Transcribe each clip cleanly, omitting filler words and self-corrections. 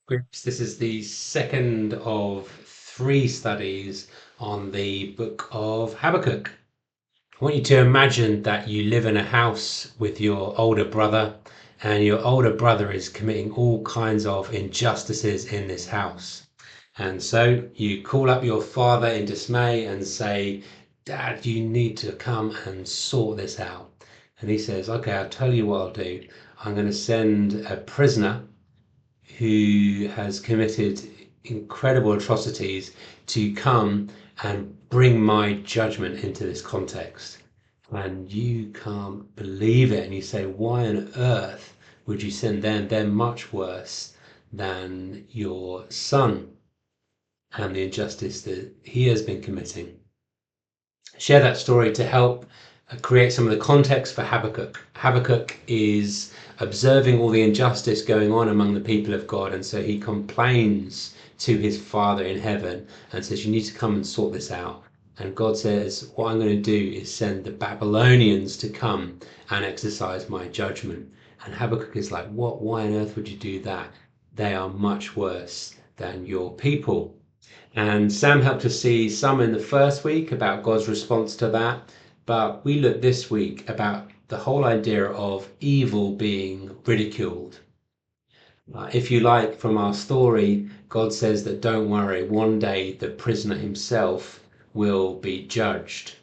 Groups. This is the second of three studies on the book of Habakkuk. I want you to imagine that you live in a house with your older brother, and your older brother is committing all kinds of injustices in this house. And so you call up your father in dismay and say, Dad, you need to come and sort this out. And he says, Okay, I'll tell you what I'll do. I'm going to send a prisoner who has committed incredible atrocities to come and bring my judgment into this context. And you can't believe it. And you say, why on earth would you send them? They're much worse than your son and the injustice that he has been committing. Share that story to help create some of the context for Habakkuk. Habakkuk is observing all the injustice going on among the people of God, and so he complains to his Father in heaven and says, You need to come and sort this out. And God says, What I'm going to do is send the Babylonians to come and exercise my judgment. And Habakkuk is like, What? Why on earth would you do that? They are much worse than your people. And Sam helped us see some in the first week about God's response to that. But we look this week about the whole idea of evil being ridiculed. If you like, from our story, God says that don't worry, one day the prisoner himself will be judged.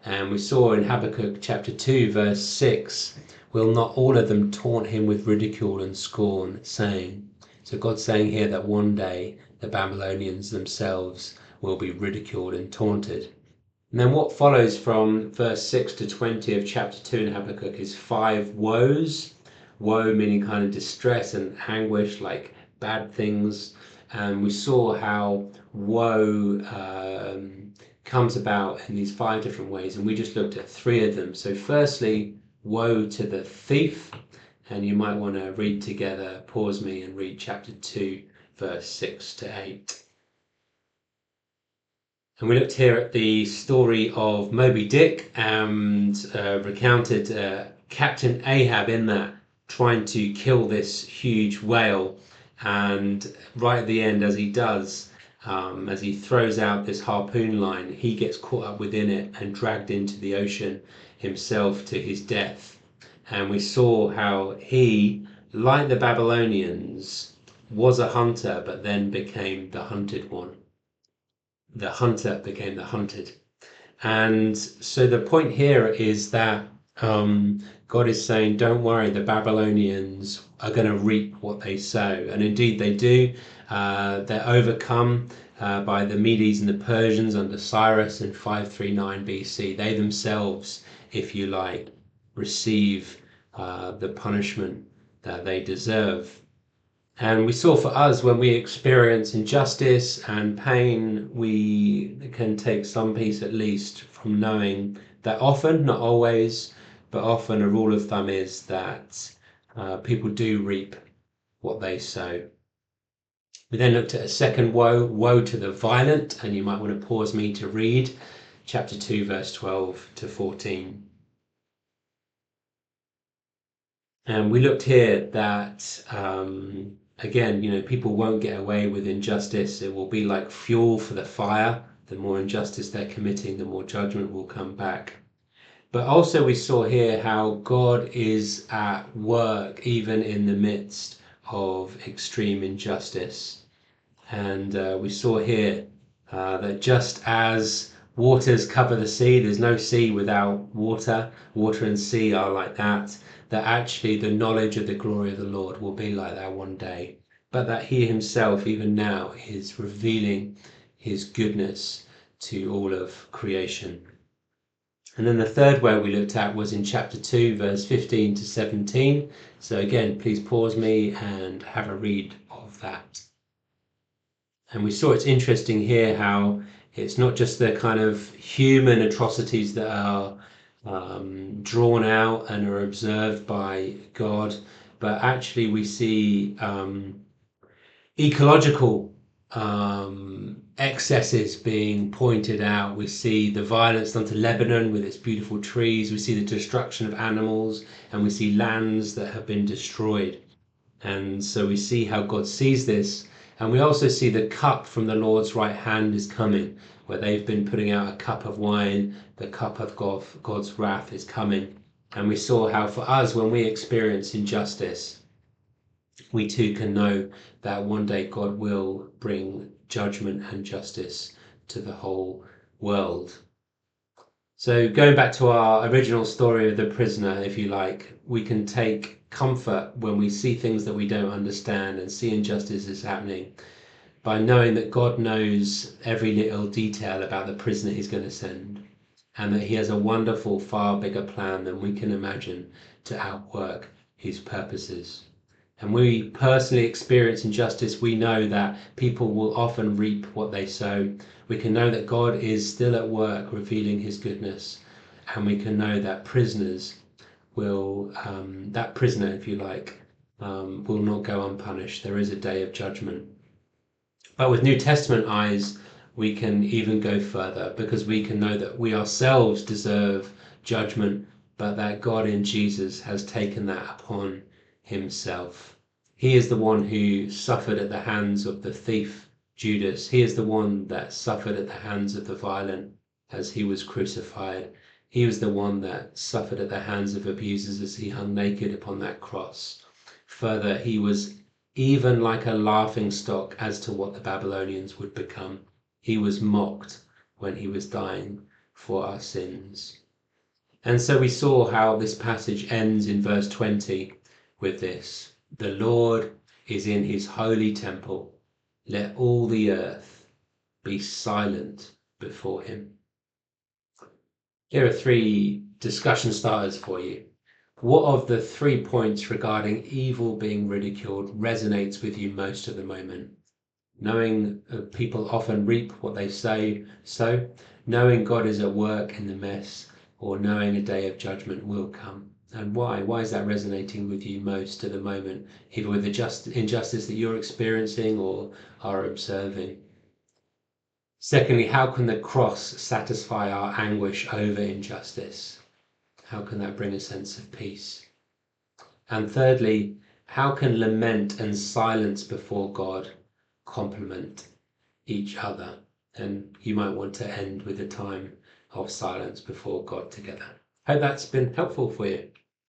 And we saw in Habakkuk chapter 2, verse 6, will not all of them taunt him with ridicule and scorn, saying, so God's saying here that one day the Babylonians themselves will be ridiculed and taunted. And then what follows from verse 6 to 20 of chapter 2 in Habakkuk is 5 woes. Woe meaning kind of distress and anguish, like bad things. And we saw how woe comes about in these 5 different ways, and we just looked at 3 of them. So firstly, woe to the thief. And you might want to read together, pause me and read chapter 2, verse 6 to 8. And we looked here at the story of Moby Dick and recounted Captain Ahab in that, trying to kill this huge whale. And right at the end, as he does, as he throws out this harpoon line, he gets caught up within it and dragged into the ocean himself to his death. And we saw how he, like the Babylonians, was a hunter, but then became the hunted one. The hunter became the hunted. And so the point here is that God is saying, don't worry, the Babylonians are going to reap what they sow. And indeed they do. They're overcome by the Medes and the Persians under Cyrus in 539 BC. They themselves, if you like, receive the punishment that they deserve. And we saw for us, when we experience injustice and pain, we can take some peace at least from knowing that often, not always, but often a rule of thumb is that people do reap what they sow. We then looked at a second woe, woe to the violent, and you might want to pause me to read chapter 2, verse 12 to 14. And we looked here that again, people won't get away with injustice. It will be like fuel for the fire. The more injustice they're committing, the more judgment will come back. But also we saw here how God is at work even in the midst of extreme injustice. And we saw here that just as waters cover the sea, there's no sea without water. Water and sea are like that. That actually the knowledge of the glory of the Lord will be like that one day. But that he himself, even now, is revealing his goodness to all of creation. And then the third way we looked at was in chapter 2, verse 15 to 17. So again, please pause me and have a read of that. And we saw it's interesting here how it's not just the kind of human atrocities that are drawn out and are observed by God, but actually we see ecological excesses being pointed out. We see the violence done to Lebanon with its beautiful trees. We see the destruction of animals, and we see lands that have been destroyed. And so we see how God sees this. And we also see the cup from the Lord's right hand is coming, where they've been putting out a cup of wine. The cup of God's wrath is coming. And we saw how for us, when we experience injustice, we too can know that one day God will bring judgment and justice to the whole world. So going back to our original story of the prisoner, if you like, we can take comfort when we see things that we don't understand and see injustices happening by knowing that God knows every little detail about the prisoner he's going to send, and that he has a wonderful, far bigger plan than we can imagine to outwork his purposes. And we personally experience injustice, we know that people will often reap what they sow. We can know that God is still at work revealing his goodness, and we can know that that prisoner, if you like, will not go unpunished. There is a day of judgment. But with New Testament eyes, we can even go further, because we can know that we ourselves deserve judgment, but that God in Jesus has taken that upon himself. He is the one who suffered at the hands of the thief Judas. He is the one that suffered at the hands of the violent as he was crucified. He was the one that suffered at the hands of abusers as he hung naked upon that cross. Further, he was even like a laughing stock as to what the Babylonians would become. He was mocked when he was dying for our sins. And so we saw how this passage ends in verse 20 with this: "The Lord is in his holy temple. Let all the earth be silent before him." Here are 3 discussion starters for you. What of the 3 points regarding evil being ridiculed resonates with you most at the moment? Knowing people often reap what they sow, knowing God is at work in the mess, or knowing a day of judgment will come. And why? Why is that resonating with you most at the moment, either with the injustice that you're experiencing or are observing? Secondly, how can the cross satisfy our anguish over injustice? How can that bring a sense of peace? And thirdly, how can lament and silence before God complement each other? And you might want to end with a time of silence before God together. Hope that's been helpful for you.